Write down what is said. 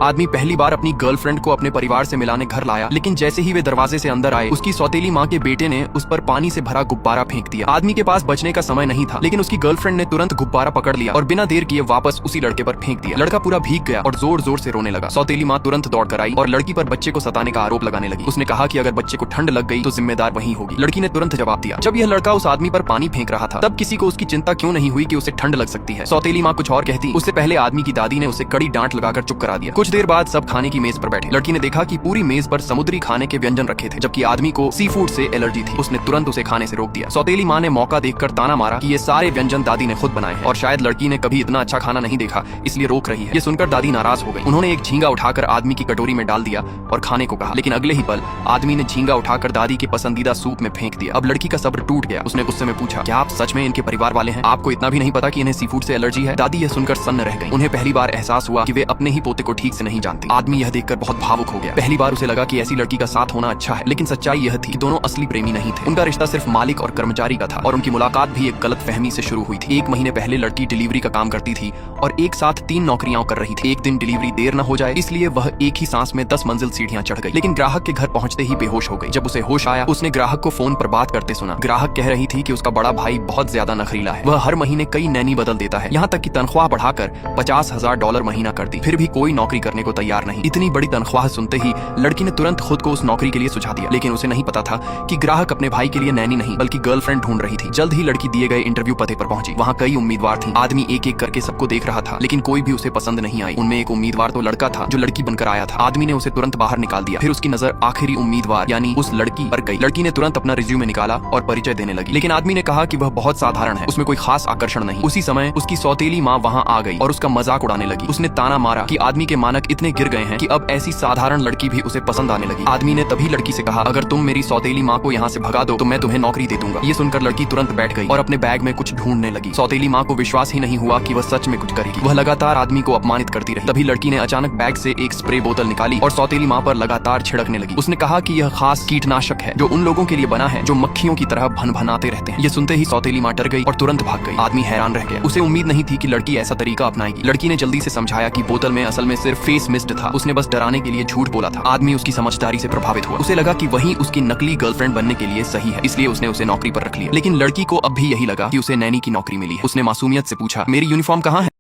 आदमी पहली बार अपनी गर्लफ्रेंड को अपने परिवार से मिलाने घर लाया, लेकिन जैसे ही वे दरवाजे से अंदर आए, उसकी सौतेली माँ के बेटे ने उस पर पानी से भरा गुब्बारा फेंक दिया। आदमी के पास बचने का समय नहीं था, लेकिन उसकी गर्लफ्रेंड ने तुरंत गुब्बारा पकड़ लिया और बिना देर किए वापस उसी लड़के पर फेंक दिया। लड़का पूरा भीग गया और जोर जोर से रोने लगा। सौतेली माँ तुरंत दौड़ कर आई और लड़की पर बच्चे को सताने का आरोप लगाने लगी। उसने कहा कि अगर बच्चे को ठंड लग गई तो जिम्मेदार वही होगी। लड़की ने तुरंत जवाब दिया। जब यह लड़का उस आदमी पर पानी फेंक रहा था, तब किसी को उसकी चिंता क्यों नहीं हुई कि उसे ठंड लग सकती है। सौतेली माँ कुछ और कहती, उससे पहले आदमी की दादी ने उसे कड़ी डांट लगाकर चुप करा दिया। कुछ देर बाद सब खाने की मेज पर बैठे। लड़की ने देखा कि पूरी मेज पर समुद्री खाने के व्यंजन रखे थे, जबकि आदमी को सी फूड से एलर्जी थी। उसने तुरंत उसे खाने से रोक दिया। सौतेली माँ ने मौका देखकर ताना मारा कि ये सारे व्यंजन दादी ने खुद बनाए हैं और शायद लड़की ने कभी इतना अच्छा खाना नहीं देखा, इसलिए रोक रही है। ये सुनकर दादी नाराज हो गई। उन्होंने एक झींगा उठाकर आदमी की कटोरी में डाल दिया और खाने को कहा, लेकिन अगले ही पल आदमी ने झींगा उठाकर दादी के पसंदीदा सूप में फेंक दिया। अब लड़की का सब्र टूट गया। उसने गुस्से में पूछा, क्या आप सच में इनके परिवार वाले हैं? आपको इतना भी नहीं पता कि इन्हें सी फूड से एलर्जी है? दादी यह सुनकर सन्न रह गई। उन्हें पहली बार एहसास हुआ कि वे अपने ही पोते को ठीक से नहीं जानती। आदमी यह देखकर बहुत भावुक हो गया। पहली बार उसे लगा कि ऐसी लड़की का साथ होना अच्छा है, लेकिन सच्चाई यह थी कि दोनों असली प्रेमी नहीं थे। उनका रिश्ता सिर्फ मालिक और कर्मचारी का था और उनकी मुलाकात भी एक गलत फहमी से शुरू हुई थी। 1 महीने पहले लड़की डिलीवरी का काम करती थी और एक साथ 3 नौकरियां कर रही थी। एक दिन डिलीवरी देर न हो जाए, इसलिए वह एक ही सांस में 10 मंजिल सीढ़ियां चढ़ गई, लेकिन ग्राहक के घर पहुंचते ही बेहोश हो गई। जब उसे होश आया, उसने ग्राहक को फोन पर बात करते सुना। ग्राहक कह रही थी कि उसका बड़ा भाई बहुत ज्यादा नखरीला है, वह हर महीने कई नैनी बदल देता है, यहाँ तक कि तनख्वाह बढ़ाकर $50,000 महीना कर दी, फिर भी कोई नौकरी करने को तैयार नहीं। इतनी बड़ी तनख्वाह सुनते ही लड़की ने तुरंत खुद को उस नौकरी के लिए सुझा दिया, लेकिन उसे नहीं पता था कि ग्राहक अपने भाई के लिए नैनी नहीं बल्कि गर्लफ्रेंड ढूंढ रही थी। जल्द ही लड़की दिए गए इंटरव्यू पते पर पहुंची। वहाँ कई उम्मीदवार थी। आदमी एक एक करके सबको देख रहा था, लेकिन कोई भी उसे पसंद नहीं आई। उनमें एक उम्मीदवार तो लड़का था जो लड़की बनकर आया था। आदमी ने उसे तुरंत बाहर निकाल दिया। फिर उसकी नजर आखिरी उम्मीदवार यानी उस लड़की पर गई। लड़की ने तुरंत अपना रिज्यूमे निकाला और परिचय देने लगी, लेकिन आदमी ने कहा कि वह बहुत साधारण है, उसमें कोई खास आकर्षण नहीं। उसी समय उसकी सौतेली माँ वहाँ आ गई और उसका मजाक उड़ाने लगी। उसने ताना मारा कि आदमी के मानक इतने गिर गए हैं कि अब ऐसी साधारण लड़की भी उसे पसंद आने लगी। आदमी ने तभी लड़की से कहा, अगर तुम मेरी सौतेली माँ को यहाँ से भगा दो तो मैं तुम्हें नौकरी दे दूंगा। ये सुनकर लड़की तुरंत बैठ गई और अपने बैग में कुछ ढूंढने लगी। सौतेली माँ को विश्वास ही नहीं हुआ कि वह सच में कुछ करेगी। वह लगातार आदमी को अपमानित करती रही। तभी लड़की ने अचानक बैग से एक स्प्रे बोतल निकाली और सौतेली माँ पर लगातार छिड़कने लगी। उसने कहा कि यह खास कीटनाशक है जो उन लोगों के लिए बना है जो मक्खियों की तरह भनभनाते रहते हैं। ये सुनते ही सौतेली माँ डर गई और तुरंत भाग गई। आदमी हैरान रह गया। उसे उम्मीद नहीं थी कि लड़की ऐसा तरीका अपनाएगी। लड़की ने जल्दी से समझाया कि बोतल में असल में सिर्फ फेस मिस्ट था, उसने बस डराने के लिए झूठ बोला था। आदमी उसकी समझदारी से प्रभावित हुआ। उसे लगा कि वही उसकी नकली गर्लफ्रेंड बनने के लिए सही है, इसलिए उसने उसे नौकरी पर रख लिया। लेकिन लड़की को अब भी यही लगा कि उसे नैनी की नौकरी मिली है। उसने मासूमियत से पूछा, मेरी यूनिफॉर्म कहाँ है?